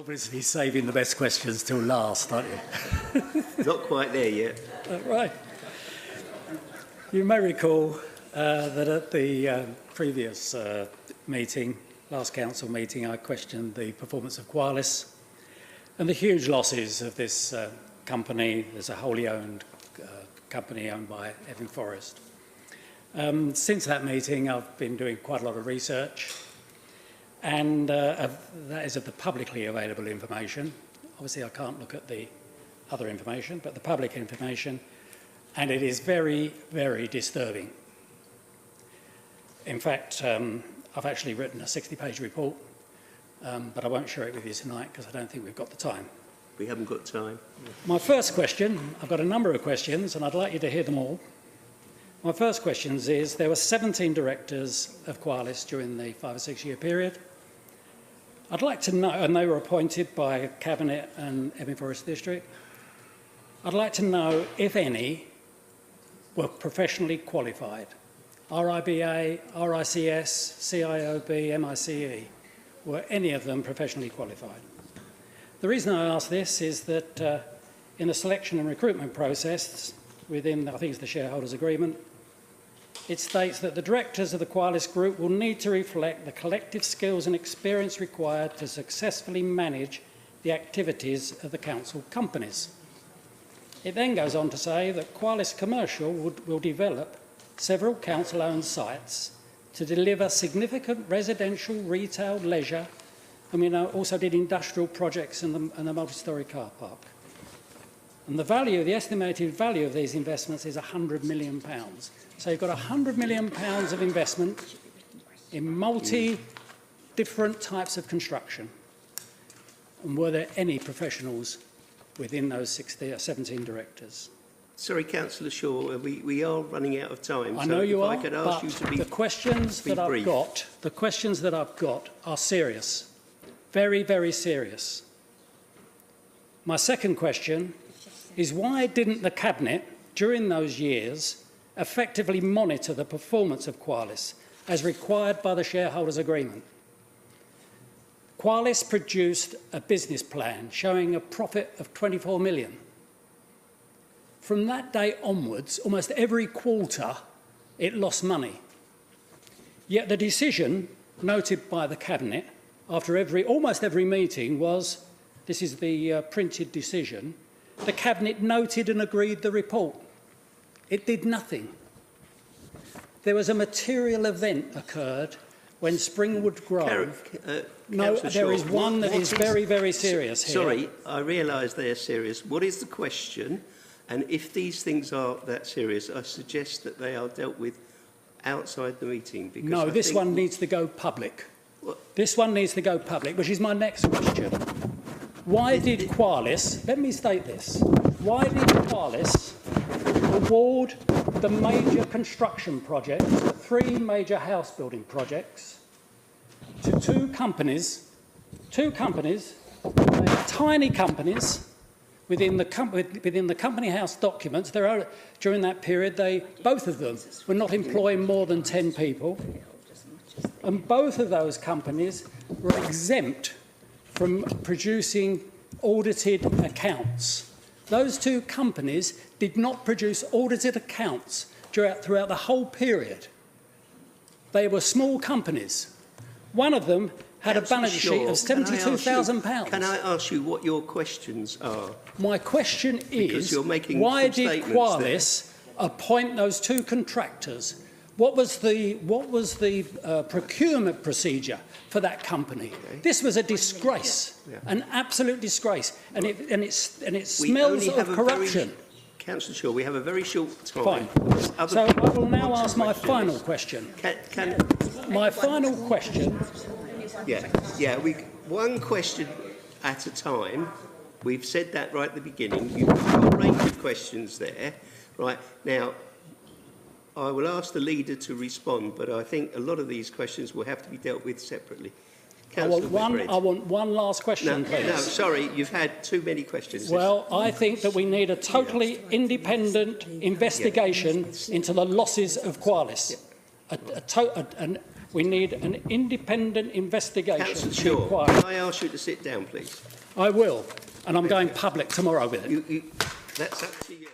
obviously saving the best questions till last, aren't you? Not quite there yet. Right. You may recall that at the previous meeting, last council meeting, I questioned the performance of Qualis and the huge losses of this company as a wholly owned company owned by Epping Forest. Since that meeting, I've been doing quite a lot of research, and that is of the publicly available information. Obviously, I can't look at the other information, but the public information, and it is very, very disturbing. In fact, I've actually written a 60-page report, but I won't share it with you tonight because I don't think we've got the time. We haven't got time. My first question, I've got a number of questions, and I'd like you to hear them all. My first question is, there were 17 directors of Qualis during the 5 or 6 year period. I'd like to know, and they were appointed by Cabinet and Epping Forest District. I'd like to know if any were professionally qualified. RIBA, RICS, CIOB, MICE, were any of them professionally qualified? The reason I ask this is that in the selection and recruitment process within, I think it's the shareholders' agreement, it states that the directors of the Qualis Group will need to reflect the collective skills and experience required to successfully manage the activities of the council companies. It then goes on to say that Qualis Commercial will develop several council-owned sites to deliver significant residential, retail, leisure, and we also did industrial projects and the multi-storey car park. And the estimated value of these investments is £100 million. So you've got £100 million of investment in different types of construction. And were there any professionals within those 17 directors? Sorry, Councillor Shaw, we are running out of time. I know you are, I could ask but you to be, the questions that I've got are serious. Very, very serious. My second question is, why didn't the Cabinet, during those years, effectively monitor the performance of Qualis as required by the shareholders' agreement? Qualis produced a business plan showing a profit of 24 million. From that day onwards, almost every quarter, it lost money. Yet the decision noted by the Cabinet after almost every meeting was, this is the printed decision, the Cabinet noted and agreed the report. It did nothing. There was a material event occurred when Springwood Grove... there is one that is very, very serious here. Sorry, I realise they're serious. What is the question? And if these things are that serious, I suggest that they are dealt with outside the meeting. Because no, this one needs to go public. What? This one needs to go public, which is my next question. Why did Qualis, let me state this, why did Qualis award the major construction projects, the 3 major house building projects, to two companies, tiny companies, within the company house documents? During that period, both of them were not employing more than 10 people, and both of those companies were exempt from producing audited accounts. Those 2 companies did not produce audited accounts throughout the whole period. They were small companies. One of them had a balance sheet of £72,000. Can I ask you what your questions are? My question is, why did Qualis appoint those 2 contractors? What was the procurement procedure for that company? Okay. This was a disgrace, an absolute disgrace, and it smells of corruption. Councillor Shaw, we have a very short time. Fine. So I will now ask my final question. My final question. One question at a time. We've said that right at the beginning. You've got a range of questions there. Right now, I will ask the leader to respond, but I think a lot of these questions will have to be dealt with separately. I want one last question, please. No, sorry, you've had too many questions. Well, I think that we need a totally independent investigation into the losses of Qualis. We need an independent investigation. Councillor to Shaw, inquire. can I ask you to sit down, please? I will, and I'm going public tomorrow with it. That's up to you.